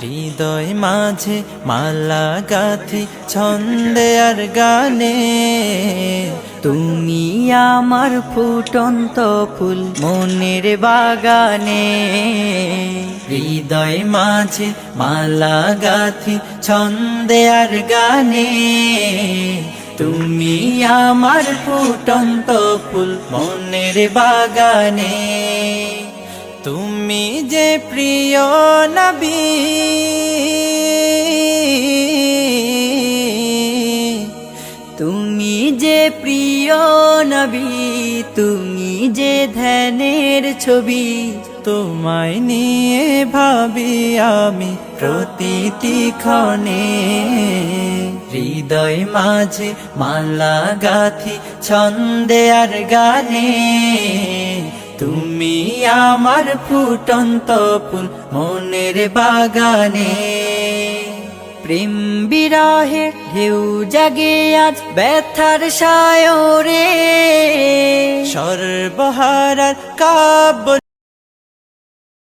হৃদয় মাঝে মালা গাথি ছন্দে আর গানে, তুমি আমার ফুটন্ত ফুল মনের বাগানে। হৃদয় মাঝে মালা গাথি ছন্দে আর গানে, তুমি আমার ফুটন্ত ফুল মনের বাগানে। তুমি যে প্রিয় নবী, তুমি যে প্রিয় নবী, তুমি যে ধ্যানের ছবি। তোমায় নিয়ে ভাবি আমি প্রতিটি ক্ষণে। হৃদয় মাঝে মালা গাথি ছন্দে আর গানে, তুমি আমার ফুটন্ত ফুল মনের বাগানে। প্রেম বিরহের ঢেউ জাগে আজ ব্যথার সায়রে, সর্বহারার কাব্য